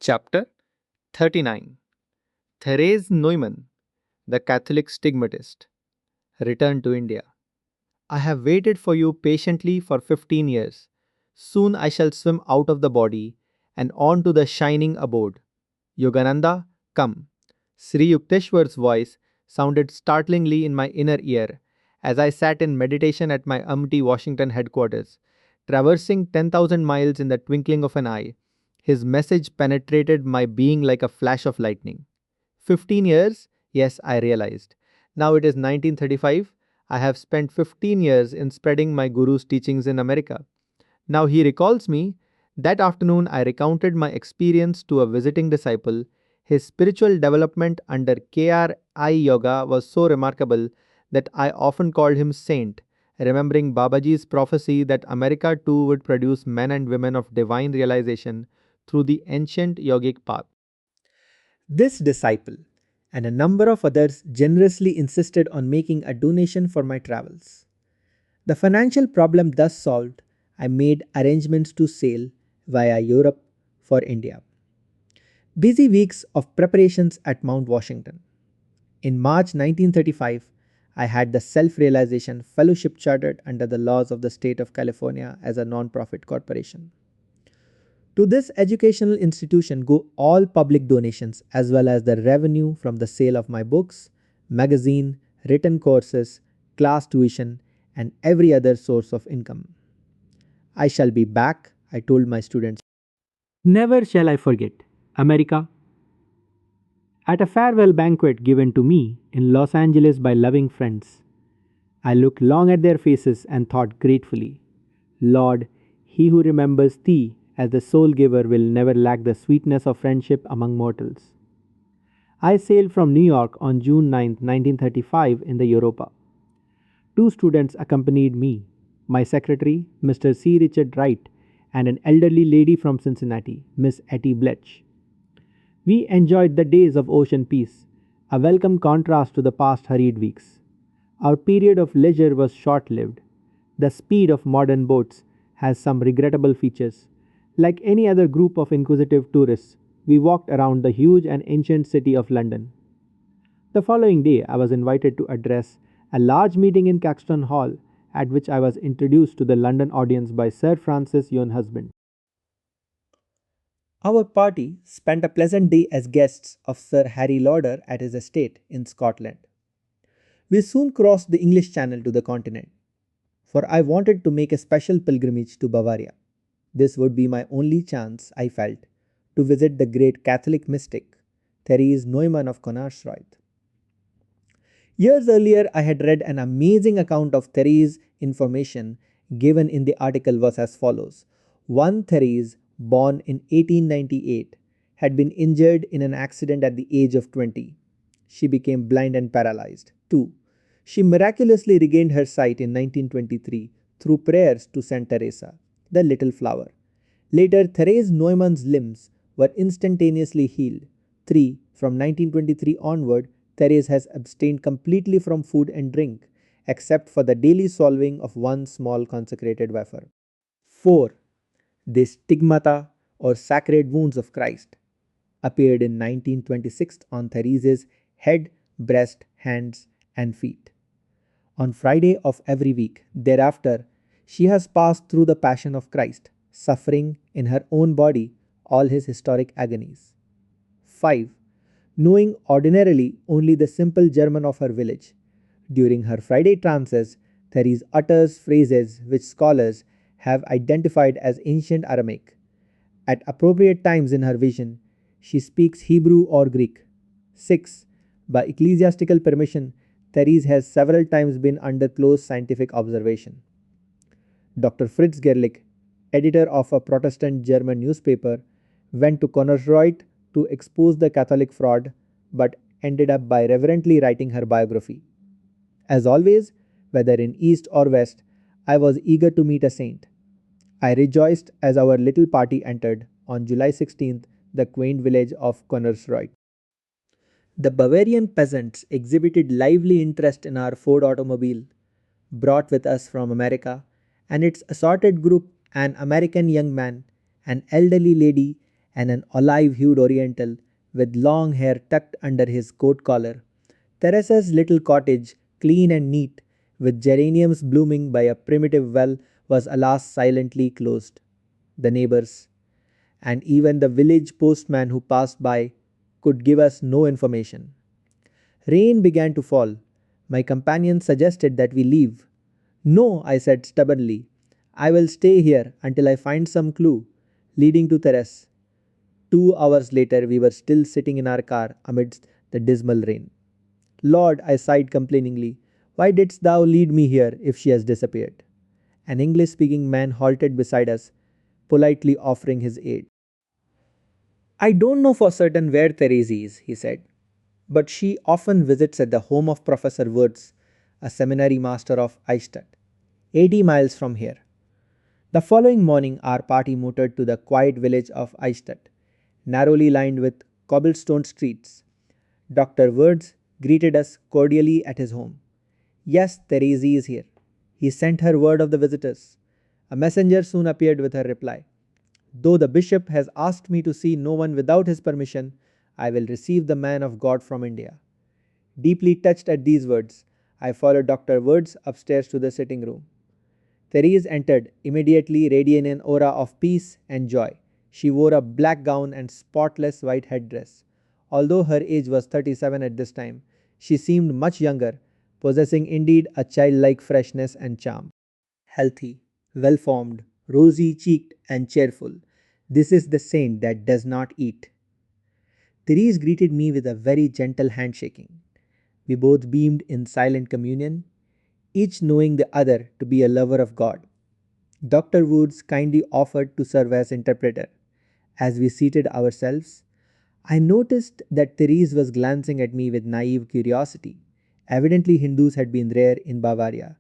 Chapter 39. Therese Neumann, the Catholic Stigmatist, Return to India. I have waited for you patiently for 15 years. Soon I shall swim out of the body and on to the shining abode. Yogananda, come. Sri Yukteswar's voice sounded startlingly in my inner ear as I sat in meditation at my empty Washington headquarters, traversing 10,000 miles in the twinkling of an eye. His message penetrated my being like a flash of lightning. 15 years? Yes, I realized. Now it is 1935. I have spent 15 years in spreading my guru's teachings in America. Now he recalls me. That afternoon I recounted my experience to a visiting disciple. His spiritual development under KRI Yoga was so remarkable that I often called him saint, remembering Babaji's prophecy that America too would produce men and women of divine realization through the ancient yogic path. This disciple and a number of others generously insisted on making a donation for my travels. The financial problem thus solved, I made arrangements to sail via Europe for India. Busy weeks of preparations at Mount Washington. In March 1935, I had the self realization fellowship chartered under the laws of the state of California as a non profit corporation. To this educational institution go all public donations as well as the revenue from the sale of my books, magazine, written courses, class tuition, and every other source of income. I shall be back, I told my students. Never shall I forget America. At a farewell banquet given to me in Los Angeles by loving friends, I looked long at their faces and thought gratefully, Lord, he who remembers thee as the soul giver will never lack the sweetness of friendship among mortals. I sailed from New York on June 9, 1935 in the Europa. Two students accompanied me, my secretary, Mr. C. Richard Wright, and an elderly lady from Cincinnati, Miss Etty Bletch. We enjoyed the days of ocean peace, a welcome contrast to the past hurried weeks. Our period of leisure was short lived. The speed of modern boats has some regrettable features. Like any other group of inquisitive tourists, we walked around the huge and ancient city of London. The following day, I was invited to address a large meeting in Caxton Hall, at which I was introduced to the London audience by Sir Francis Young husband. Our party spent a pleasant day as guests of Sir Harry Lauder at his estate in Scotland. We soon crossed the English Channel to the continent, for I wanted to make a special pilgrimage to Bavaria. This would be my only chance, I felt, to visit the great Catholic mystic, Therese Neumann of Konarstreuth. Years earlier, I had read an amazing account of Therese information given in the article was as follows. One Therese, born in 1898, had been injured in an accident at the age of 20. She became blind and paralyzed. 2. She miraculously regained her sight in 1923 through prayers to Saint Teresa, the Little Flower. Later, Therese Neumann's limbs were instantaneously healed. 3. From 1923 onward, Therese has abstained completely from food and drink, except for the daily swallowing of one small consecrated wafer. 4. The Stigmata or Sacred Wounds of Christ appeared in 1926 on Therese's head, breast, hands, and feet. On Friday of every week thereafter, she has passed through the Passion of Christ, suffering in her own body all his historic agonies. 5. Knowing ordinarily only the simple German of her village, during her Friday trances, Therese utters phrases which scholars have identified as ancient Aramaic. At appropriate times in her vision, she speaks Hebrew or Greek. 6. By ecclesiastical permission, Therese has several times been under close scientific observation. Dr. Fritz Gerlich, editor of a Protestant German newspaper, went to Konarstreuth to expose the Catholic fraud, but ended up by reverently writing her biography. As always, whether in East or West, I was eager to meet a saint. I rejoiced as our little party entered, on July 16th, the quaint village of Konarstreuth. The Bavarian peasants exhibited lively interest in our Ford automobile, brought with us from America, and its assorted group, an American young man, an elderly lady, and an olive-hued Oriental with long hair tucked under his coat collar. Teresa's little cottage, clean and neat, with geraniums blooming by a primitive well, was alas silently closed. The neighbors, and even the village postman who passed by, could give us no information. Rain began to fall. My companion suggested that we leave. No, I said stubbornly. I will stay here until I find some clue leading to Terrace. 2 hours later, we were still sitting in our car amidst the dismal rain. Lord, I sighed complainingly, why didst thou lead me here if she has disappeared? An English speaking man halted beside us, politely offering his aid. I don't know for certain where Therese is, he said, but she often visits at the home of Professor Woods, a seminary master of Eichstätt, 80 miles from here. The following morning, our party motored to the quiet village of Eichstätt, narrowly lined with cobblestone streets. Dr. Woods greeted us cordially at his home. Yes, Therese is here. He sent her word of the visitors. A messenger soon appeared with her reply. Though the bishop has asked me to see no one without his permission, I will receive the man of God from India. Deeply touched at these words, I followed Dr. Woods upstairs to the sitting room. Therese entered, immediately radiating an aura of peace and joy. She wore a black gown and spotless white headdress. Although her age was 37 at this time, she seemed much younger, possessing indeed a childlike freshness and charm. Healthy, well formed, rosy cheeked, and cheerful. This is the saint that does not eat. Therese greeted me with a very gentle handshaking. We both beamed in silent communion, each knowing the other to be a lover of God. Dr. Woods kindly offered to serve as interpreter. As we seated ourselves, I noticed that Therese was glancing at me with naive curiosity. Evidently, Hindus had been rare in Bavaria.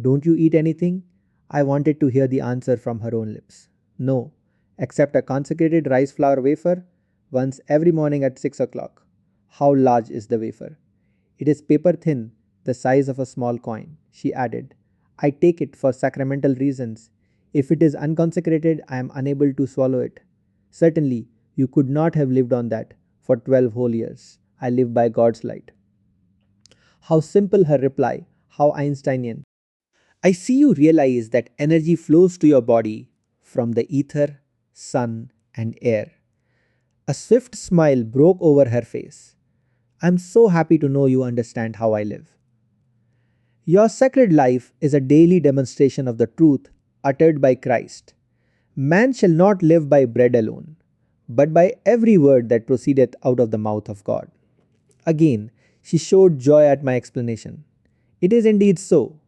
Don't you eat anything? I wanted to hear the answer from her own lips. No, except a consecrated rice flour wafer once every morning at 6 o'clock. How large is the wafer? It is paper thin, the size of a small coin, she added. I take it for sacramental reasons. If it is unconsecrated, I am unable to swallow it. Certainly, you could not have lived on that for 12 whole years. I live by God's light. How simple her reply, how Einsteinian. I see you realize that energy flows to your body from the ether, sun, and air. A swift smile broke over her face. I'm so happy to know you understand how I live. Your sacred life is a daily demonstration of the truth uttered by Christ. Man shall not live by bread alone, but by every word that proceedeth out of the mouth of God. Again, she showed joy at my explanation. It is indeed so.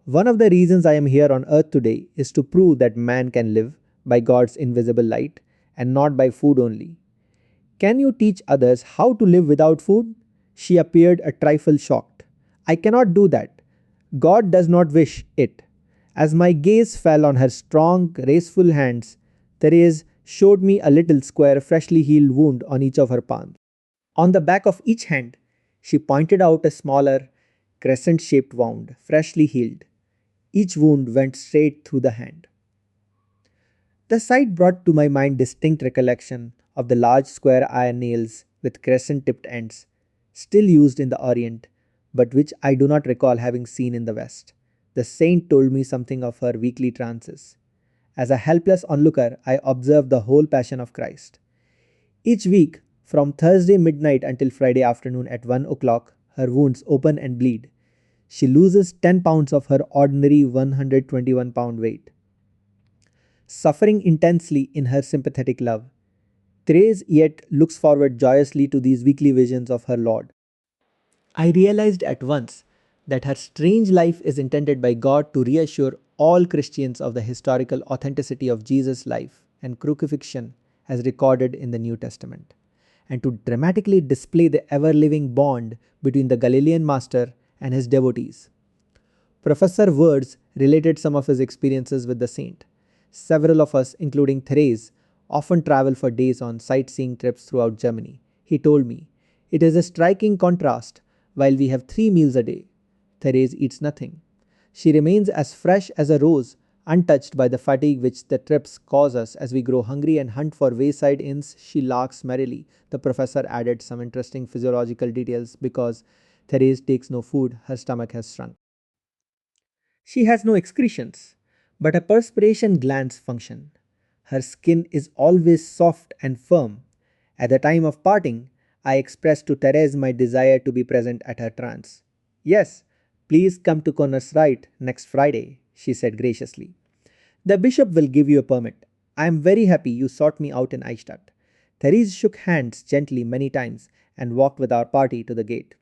One of the reasons I am here on earth today is to prove that man can live by God's invisible light and not by food only. Can you teach others how to live without food? She appeared a trifle shocked. I cannot do that. God does not wish it. As my gaze fell on her strong, graceful hands, Therese showed me a little square, freshly healed wound on each of her palms. On the back of each hand, she pointed out a smaller, crescent shaped wound, freshly healed. Each wound went straight through the hand. The sight brought to my mind distinct recollection of the large square iron nails with crescent tipped ends, still used in the Orient, but which I do not recall having seen in the West. The saint told me something of her weekly trances. As a helpless onlooker, I observed the whole passion of Christ. Each week, from Thursday midnight until Friday afternoon at 1 o'clock, her wounds open and bleed. She loses 10 pounds of her ordinary 121-pound weight. Suffering intensely in her sympathetic love, Therese yet looks forward joyously to these weekly visions of her Lord. I realized at once that her strange life is intended by God to reassure all Christians of the historical authenticity of Jesus' life and crucifixion as recorded in the New Testament, and to dramatically display the ever-living bond between the Galilean master and his devotees. Professor Words related some of his experiences with the saint. Several of us, including Therese, often travel for days on sightseeing trips throughout Germany. He told me, it is a striking contrast. While we have 3 meals a day, Therese eats nothing. She remains as fresh as a rose Untouched by the fatigue which the trips cause us as we grow hungry and hunt for wayside inns, she laughs merrily. The professor added some interesting physiological details because Therese takes no food, her stomach has shrunk. She has no excretions, but her perspiration glands function. Her skin is always soft and firm. At the time of parting, I expressed to Therese my desire to be present at her trance. Yes, please come to Corners Right next Friday, she said graciously. The bishop will give you a permit. I am very happy you sought me out in Eichstatt. Therese shook hands gently many times and walked with our party to the gate.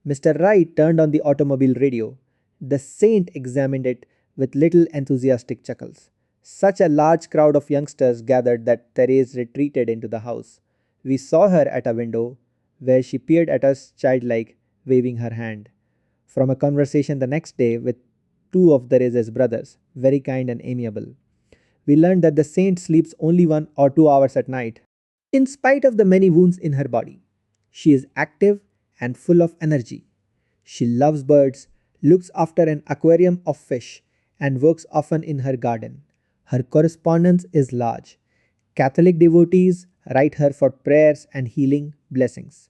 Mr. Wright turned on the automobile radio. The saint examined it with little enthusiastic chuckles. Such a large crowd of youngsters gathered that Therese retreated into the house. We saw her at a window, where she peered at us childlike, waving her hand. From a conversation the next day with two of Therese's brothers, very kind and amiable, we learned that the saint sleeps only 1 or 2 hours at night. In spite of the many wounds in her body, she is active and full of energy. She loves birds, looks after an aquarium of fish, and works often in her garden. Her correspondence is large. Catholic devotees write her for prayers and healing blessings.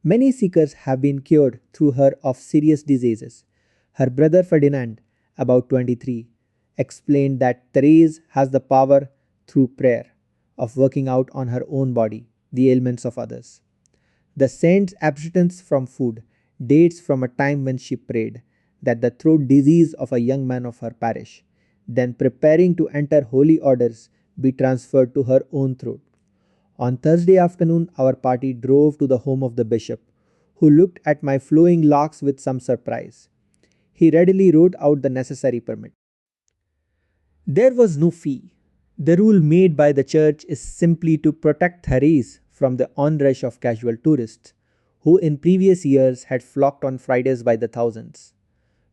Many seekers have been cured through her of serious diseases. Her brother Ferdinand, about 23, explained that Therese has the power through prayer of working out on her own body the ailments of others. The saint's abstinence from food dates from a time when she prayed that the throat disease of a young man of her parish, then preparing to enter holy orders, be transferred to her own throat. On Thursday afternoon, our party drove to the home of the bishop, who looked at my flowing locks with some surprise. He readily wrote out the necessary permit. There was no fee. The rule made by the church is simply to protect Therese from the onrush of casual tourists, who in previous years had flocked on Fridays by the thousands.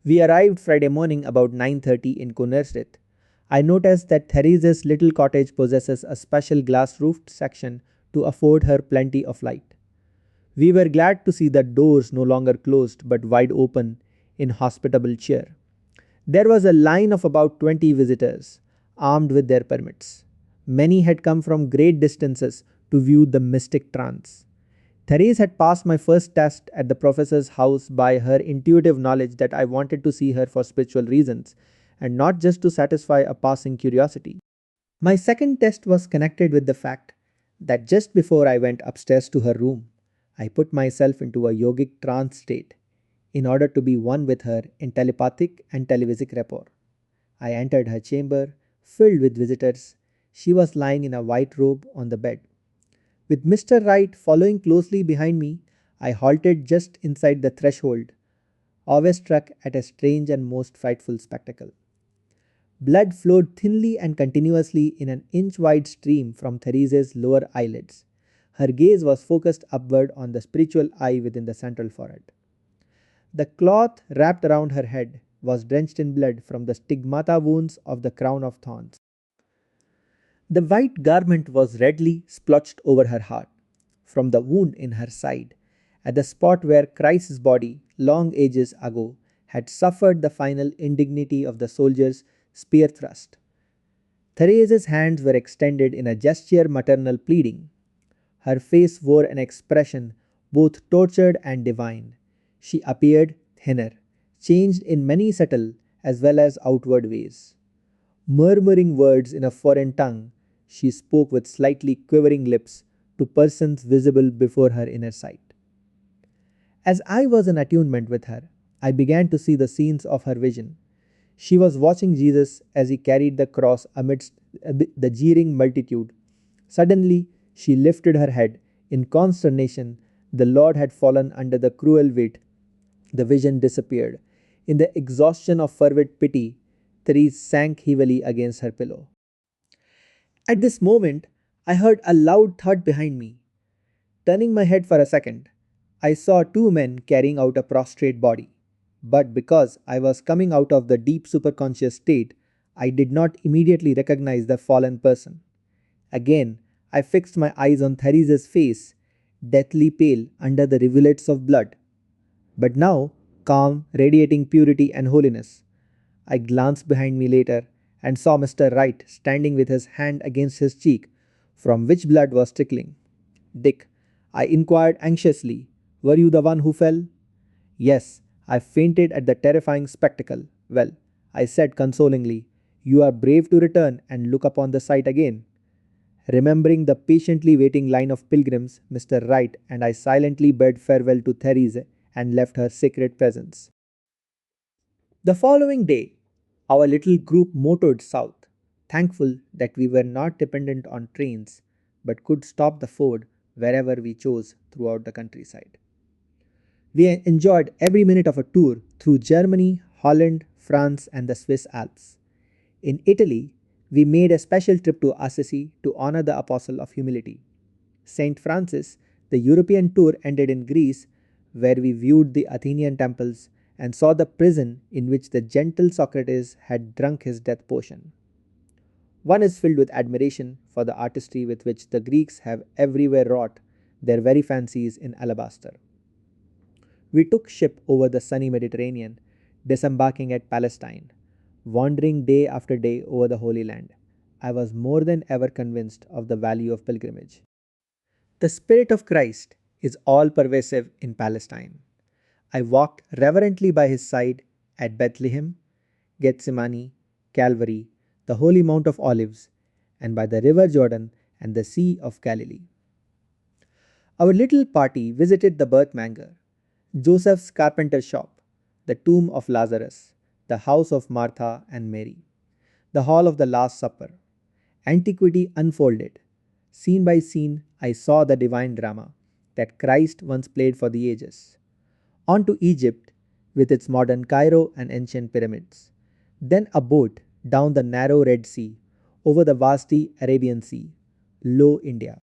We arrived Friday morning about 9:30 in Kunersrith. I noticed that Therese's little cottage possesses a special glass-roofed section to afford her plenty of light. We were glad to see the doors no longer closed but wide open in hospitable cheer. There was a line of about 20 visitors, armed with their permits. Many had come from great distances to view the mystic trance. Therese had passed my first test at the professor's house by her intuitive knowledge that I wanted to see her for spiritual reasons and not just to satisfy a passing curiosity. My second test was connected with the fact that just before I went upstairs to her room, I put myself into a yogic trance state in order to be one with her in telepathic and televisic rapport. I entered her chamber, filled with visitors. She was lying in a white robe on the bed. With Mr. Wright following closely behind me, I halted just inside the threshold, awe-struck at a strange and most frightful spectacle. Blood flowed thinly and continuously in an inch-wide stream from Therese's lower eyelids. Her gaze was focused upward on the spiritual eye within the central forehead. The cloth wrapped around her head was drenched in blood from the stigmata wounds of the crown of thorns. The white garment was redly splotched over her heart, from the wound in her side, at the spot where Christ's body, long ages ago, had suffered the final indignity of the soldier's spear thrust. Therese's hands were extended in a gesture maternal pleading. Her face wore an expression both tortured and divine. She appeared thinner, changed in many subtle as well as outward ways. Murmuring words in a foreign tongue, she spoke with slightly quivering lips to persons visible before her inner sight. As I was in attunement with her, I began to see the scenes of her vision. She was watching Jesus as he carried the cross amidst the jeering multitude. Suddenly, she lifted her head. In consternation, the Lord had fallen under the cruel weight. The vision disappeared. In the exhaustion of fervid pity, Therese sank heavily against her pillow. At this moment, I heard a loud thud behind me. Turning my head for a second, I saw two men carrying out a prostrate body. But because I was coming out of the deep superconscious state, I did not immediately recognize the fallen person. Again, I fixed my eyes on Therese's face, deathly pale under the rivulets of blood, but now calm, radiating purity and holiness. I glanced behind me later and saw Mr. Wright standing with his hand against his cheek, from which blood was trickling. Dick, I inquired anxiously, were you the one who fell? Yes, I fainted at the terrifying spectacle. Well, I said consolingly, you are brave to return and look upon the sight again. Remembering the patiently waiting line of pilgrims, Mr. Wright and I silently bade farewell to Therese and left her sacred presence. The following day, our little group motored south, thankful that we were not dependent on trains but could stop the Ford wherever we chose throughout the countryside. We enjoyed every minute of a tour through Germany, Holland, France, and the Swiss Alps. In Italy, we made a special trip to Assisi to honor the Apostle of Humility. St. Francis, the European tour ended in Greece, where we viewed the Athenian temples and saw the prison in which the gentle Socrates had drunk his death potion. One is filled with admiration for the artistry with which the Greeks have everywhere wrought their very fancies in alabaster. We took ship over the sunny Mediterranean, disembarking at Palestine, wandering day after day over the Holy Land. I was more than ever convinced of the value of pilgrimage. The Spirit of Christ is all pervasive in Palestine. I walked reverently by his side at Bethlehem, Gethsemane, Calvary, the Holy Mount of Olives, and by the river Jordan and the Sea of Galilee. Our little party visited the birth manger, Joseph's carpenter shop, the tomb of Lazarus, the house of Martha and Mary, the hall of the Last Supper. Antiquity unfolded. Scene by scene, I saw the divine drama that Christ once played for the ages. On to Egypt, with its modern Cairo and ancient pyramids. Then a boat down the narrow Red Sea, over the vasty Arabian Sea. Lo, India.